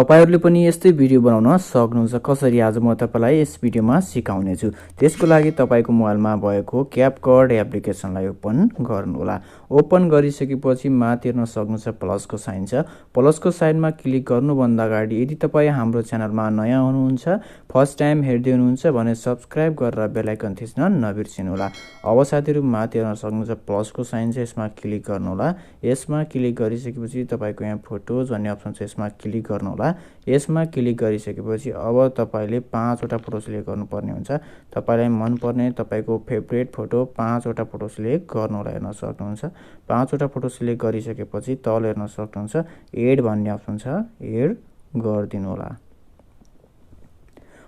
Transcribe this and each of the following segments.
तपाईहरुले पनि यस्तै भिडियो बनाउन सक्नुहुन्छ। कसरी आज म तपाईलाई यस भिडियोमा सिकाउने छु। त्यसको लागि तपाईको मोबाइलमा भएको क्यापकट एप्लिकेसनलाई ओपन गर्नुहोला। ओपन गरिसकेपछि माथि हेर्न सक्नुहुन्छ प्लसको साइन छ। प्लसको साइनमा क्लिक गर्नुभन्दा अगाडि यदि तपाई हाम्रो च्यानलमा नयाँ हुनुहुन्छ, फर्स्ट टाइम हेर्दै हुनुहुन्छ भने सब्स्क्राइब गरेर बेल आइकन थिच्न नबिर्सिनुहोला। अब साथीहरु माथि हेर्न सक्नुहुन्छ प्लसको साइन छ, यसमा क्लिक गर्नुहोला। यसमा क्लिक गरिसकेपछि तपाईको यहाँ फोटोज भन्ने अप्सन छ, यसमा क्लिक गर्नुहोला। यसमा क्लिक गरिसकेपछि अब तपाईले 5 वटा फोटो सिलेक्ट गर्नुपर्ने हुन्छ। तपाईलाई मन पर्ने तपाईको फेभरेट फोटो 5 वटा फोटो सिलेक्ट गर्नुहोला। हेर्न सक्नुहुन्छ 5 वटा फोटो सिलेक्ट गरिसकेपछि तल हेर्न सक्नुहुन्छ एड भन्ने अप्सन छ, एड गरिदिनु होला।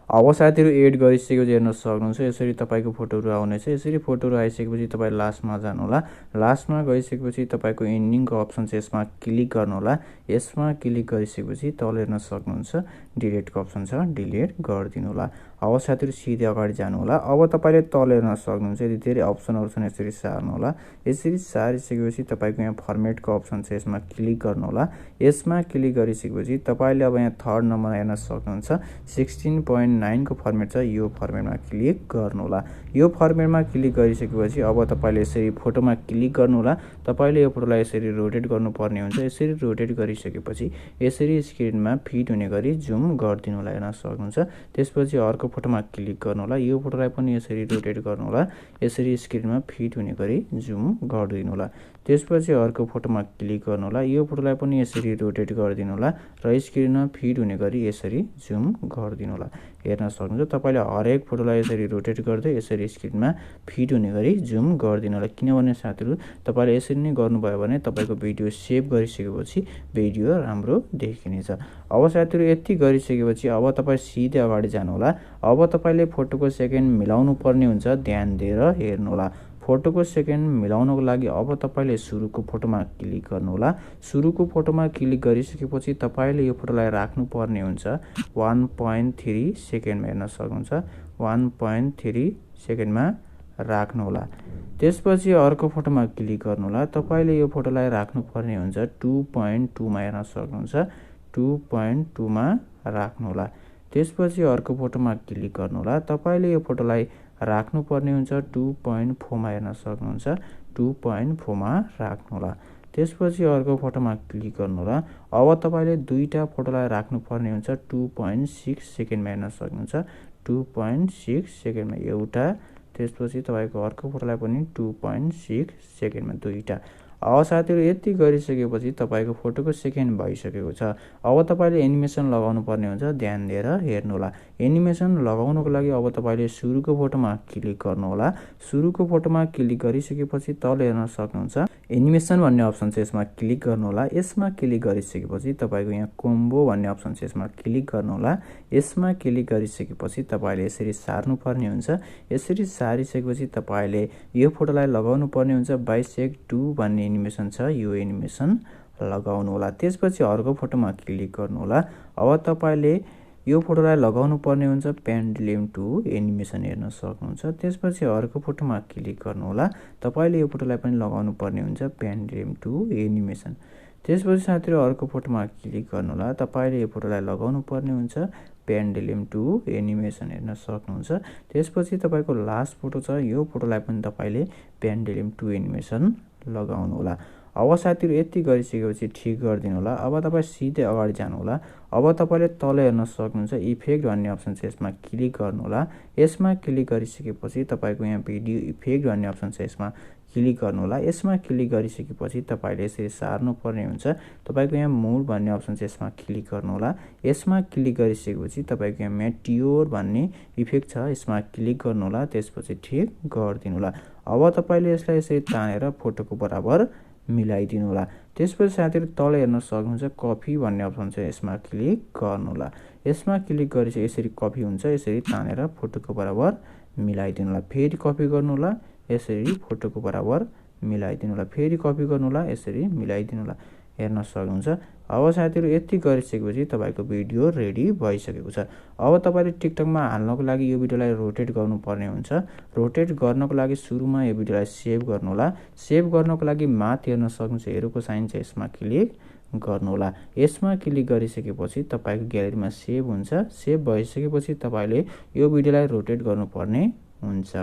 अब साथीहरु एड गरिसकेपछि हेर्न सक्नुहुन्छ यसरी तपाईको फोटोहरु आउनेछ। यसरी फोटोहरु आइसकेपछि तपाई लास्टमा जानु होला। लास्टमा गइसकेपछि तपाईको एन्डिङको अप्सन छ, यसमा क्लिक गर्नु होला। यसमा क्लिक गरिसकेपछि तल हेर्न सक्नुहुन्छ डिलिटको अप्सन छ, डिलिट गरिदिनु होला। अब साथीहरु सिधै अगाडि जानु होला। अब तपाईले तल हेर्न सक्नुहुन्छ यदि धेरै अप्सनहरु छन्, यसरी सार्नु होला। यसरी सारिसकेपछि तपाईको यहाँ फर्मेटको अप्सन छ, यसमा क्लिक गर्नु होला। यसमा क्लिक गरिसकेपछि तपाईले अब यहाँ थर्ड नम्बर हेर्न सक्नुहुन्छ 16.9 को फर्मेट छ, यो फर्मेटमा क्लिक गर्नु होला। यो फर्मेटमा क्लिक गरिसकेपछि अब तपाईले यसरी फोटोमा क्लिक गर्नु होला। तपाईले यो फोटोलाई यसरी रोटेट गर्नुपर्ने हुन्छ। यसरी रोटेट गरिसकेपछि यसरी स्क्रिनमा फिट हुने गरी जुम गरिदिनु होला। हेर्न सक्नुहुन्छ। त्यसपछि अर्को फोटोमा क्लिक गर्नु होला। यो फोटोलाई पनि यसरी रोटेट गर्नु होला। यसरी स्क्रिनमा फिट हुने गरी जुम गरिदिनु होला। त्यसपछि अर्को फोटोमा क्लिक गर्नु होला। यो फोटोलाई पनि यसरी रोटेट गरिदिनु होला र स्क्रिनमा फिट हुने गरी यसरी जुम गरिदिनु होला। हेर्न सक्नुहुन्छ तपाईले हरेक फोटोलाई यसरी रोटेट गर्दै यसरी स्क्रिनमा फिट हुने गरी जुम गरिदिनु होला। किनभने साथीहरु तपाईले यसरी नै गर्नुभयो भने तपाईको भिडियो सेभ गरिसकेपछि भिडियो राम्रो देखिनेछ। अब साथीहरु यति गरिसकेपछि अब तपाई सिधै अगाडि जानु होला। अब तपाईले फोटोको सेकेन्ड मिलाउनु पर्ने हुन्छ, ध्यान दिएर हेर्नु होला। फोटोको सेकेन्ड मिलाउनको लागि अब तपाईले सुरुको फोटोमा क्लिक गर्नु होला। सुरुको फोटोमा क्लिक गरिसकेपछि तपाईले यो फोटोलाई राख्नु पर्ने हुन्छ 1.3 सेकेन्डमा। हेर्न सक्नुहुन्छ 1.3 सेकेन्डमा राख्नु होला। त्यसपछि अर्को फोटोमा क्लिक गर्नु होला। तपाईले यो फोटोलाई राख्नु पर्ने हुन्छ 2.2 मा। हेर्न सक्नुहुन्छ 2.2 मा राख्नु होला। त्यसपछि अर्को फोटोमा क्लिक गर्नु होला। तपाईले यो फोटोलाई राख्नु पर्ने हुन्छ 2.4 मा। हेर्न सक्नुहुन्छ 2.4 मा राख्नु होला। त्यसपछि अर्को फोटोमा क्लिक गर्नु होला। अब तपाईले दुईटा फोटोलाई राख्नु पर्ने हुन्छ 2.6 सेकेन्डमा। हेर्न सक्नुहुन्छ 2.6 सेकेन्डमा एउटा। त्यसपछि तपाईको अर्को फोटोलाई पनि 2.6 सेकेन्डमा दुईटा। अब साथीहरु यति गरिसकेपछि तपाईको फोटोको सेकेन्ड भइसकेको छ। अब तपाईले एनिमेसन लगाउनु पर्ने हुन्छ, ध्यान दिएर हेर्नु होला। एनिमेसन लगाउनको लागि अब तपाईले सुरुको फोटोमा क्लिक गर्नु होला। सुरुको फोटोमा क्लिक गरिसकेपछि तल हेर्न सक्नुहुन्छ एनिमेसन भन्ने अप्सन छ, यसमा क्लिक गर्नु होला। यसमा क्लिक गरिसकेपछि तपाईको यहाँ कोम्बो भन्ने अप्सन छ, यसमा क्लिक गर्नु होला। यसमा क्लिक गरिसकेपछि तपाईले यसरी सार्नु पर्ने हुन्छ। यसरी सारिसकेपछि तपाईले यो फोटोलाई लगाउनु पर्ने हुन्छ बाइसेक्ट 2 भन्ने एनिमेसन छ, यो एनिमेसन लगाउनु होला। त्यसपछि अर्को फोटोमा क्लिक गर्नु होला। अब तपाईले यो फोटोलाई लगाउनु पर्ने हुन्छ पेन्डुलम 2 एनिमेसन। हेर्न सक्नुहुन्छ। त्यसपछि अर्को फोटोमा क्लिक गर्नु होला। तपाईले यो फोटोलाई पनि लगाउनु पर्ने हुन्छ पेन्डुलम 2 एनिमेसन। त्यसपछि साथीहरु अर्को फोटोमा क्लिक गर्नु होला। तपाईले यो फोटोलाई लगाउनु पर्ने हुन्छ पेन्डुलम 2 एनिमेसन। हेर्न सक्नुहुन्छ। त्यसपछि तपाईको लास्ट फोटो छ, यो फोटोलाई पनि तपाईले पेन्डुलम 2 एनिमेसन लगाउनु होला। अब साथीहरु यति गरिसकेपछि ठीक गरिदिनु होला। अब तपाई सिधै अगाडि जानु होला। अब तपाईले तल हेर्न सक्नुहुन्छ इफेक्ट भन्ने अप्सन छ, यसमा क्लिक गर्नु होला। यसमा क्लिक गरिसकेपछि तपाईको यहाँ भिडियो इफेक्ट भन्ने अप्सन छ, यसमा क्लिक गर्नु होला। यसमा क्लिक गरिसकेपछि तपाईले यसरी सार्नु पर्ने हुन्छ। तपाईको यहाँ मुभ भन्ने अप्सन छ, यसमा क्लिक गर्नु होला। यसमा क्लिक गरिसकेपछि तपाईको यहाँ मेटियोर भन्ने इफेक्ट छ, यसमा क्लिक गर्नु होला। त्यसपछि ठीक गरिदिनु होला। अब तपाईले यसलाई यसरी तानेर फोटोको बराबर मिलाइदिनु होला। त्यसपछि साथीहरु तल हेर्न सक्नुहुन्छ कपी भन्ने अप्सन छ, यसमा क्लिक गर्नु होला। यसमा क्लिक गरिसके यसरी कपी हुन्छ, यसरी तानेर फोटोको बराबर मिलाइदिनु होला। फेरि कपी गर्नु होला, यसरी फोटोको बराबर मिलाइदिनु होला। फेरि कपी गर्नु होला, यसरी मिलाइदिनु होला। हेर्न सक्नुहुन्छ। अब साथीहरु यति गरिसकेपछि तपाईको भिडियो रेडी भइसकेको छ। अब तपाईले टिकटकमा हाल्नको लागि यो भिडियोलाई रोटेट गर्नुपर्ने हुन्छ। रोटेट गर्नको लागि सुरुमा यो भिडियोलाई सेभ गर्नु होला। सेभ गर्नको लागि माथि हेर्न सक्नुहुन्छ एरोको साइन छ, यसमा क्लिक गर्नुहोला। यसमा क्लिक गरिसकेपछि तपाईको ग्यालेरीमा सेभ हुन्छ। सेभ भइसकेपछि तपाईले यो भिडियोलाई रोटेट गर्नुपर्ने हुन्छ।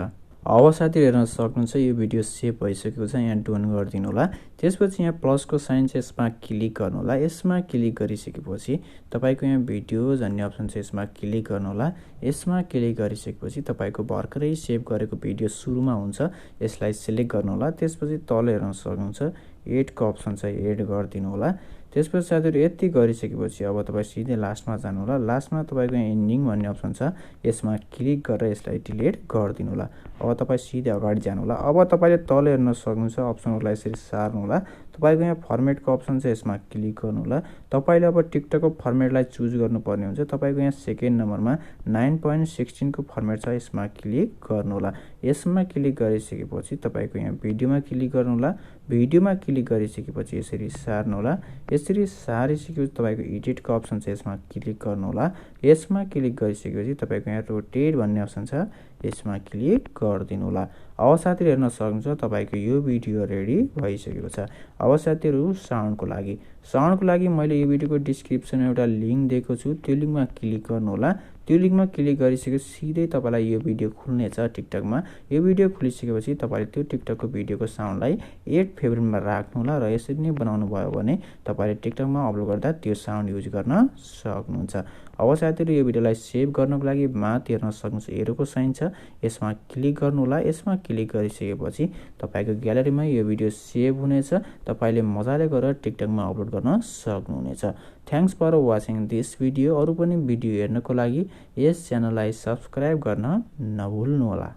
अब साथीहरु हेर्न सक्नुहुन्छ यो भिडियो सेभ भइसकेको छ। यहाँ डन गरिदिनु होला। त्यसपछि यहाँ प्लसको साइन छ, यसमा क्लिक गर्नु होला। यसमा क्लिक गरिसकेपछि तपाईको यहाँ भिडियोज भन्ने अप्सन छ, यसमा क्लिक गर्नु होला। यसमा क्लिक गरिसकेपछि तपाईको भर्खरै सेभ गरेको भिडियो सुरुमा हुन्छ, यसलाई सिलेक्ट गर्नु होला। त्यसपछि तल हेर्न सक्नुहुन्छ एड को अप्सन छ, एड गरिदिनु होला। त्यसपछि साथीहरु यति गरिसकेपछि अब तपाई सिधै लास्टमा जानु होला। लास्टमा तपाईको यहाँ एन्डिङ भन्ने अप्सन छ, यसमा क्लिक गरेर यसलाई डिलिट गरिदिनु होला। अब तपाई सिधै अगाडि जानु होला। अब तपाईले तल हेर्न सक्नुहुन्छ अप्सनहरुलाई यसरी सार्नु होला। तपाईको यहाँ फर्मेटको अप्सन छ, यसमा क्लिक गर्नु होला। तपाईले अब टिकटकको फर्मेटलाई चुज गर्नुपर्ने हुन्छ। तपाईको यहाँ सेकेन्ड नम्बरमा 9.16 को फर्मेट छ, यसमा क्लिक गर्नु होला। यसमा क्लिक गरिसकेपछि तपाईको यहाँ भिडियोमा क्लिक गर्नु होला। भिडियोमा क्लिक गरिसकेपछि यसरी सार्नु होला। यसरी सारिसकेपछि तपाईको एडिटको अप्सन छ, यसमा क्लिक गर्नु होला। यसमा क्लिक गरिसकेपछि तपाईको यहाँ रोटेट भन्ने अप्सन छ, यसमा क्लिक गरिदिनु होला। अब साथीहरु हेर्न सक्नुहुन्छ तपाईको यो भिडियो रेडी भइसकेको छ। अब साथीहरु साउन्डको लागि मैले यो भिडियोको डिस्क्रिप्सनमा एउटा लिंक दिएको छु, त्यो लिंकमा क्लिक गर्नु होला। त्यो लिंकमा क्लिक गरिसकेपछि सिधै तपाईलाई यो भिडियो खुल्नेछ टिकटकमा। यो भिडियो खुलिसकेपछि तपाईले त्यो टिकटकको भिडियोको साउन्डलाई एड फेभरेटमा राख्नु होला र यसरी नै बनाउनु भयो भने तपाईले टिकटकमा अपलोड गर्दा त्यो साउन्ड युज गर्न सक्नुहुन्छ। अब साथीहरु यो भिडियोलाई सेभ गर्नको लागि माथि हेर्न सक्नुहुन्छ एरोको साइन छ, यसमा क्लिक गर्नु होला। यसमा क्लिक गरिसकेपछि तपाईको ग्यालेरीमा यो भिडियो सेभ हुनेछ। तपाईले मजाले गरेर टिकटकमा अपलोड गर्न सक्नुहुनेछ। Thanks for watching this video. अरु पनि भिडियो हेर्नको लागि यस च्यानललाई सब्स्क्राइब गर्न नभुल्नु होला।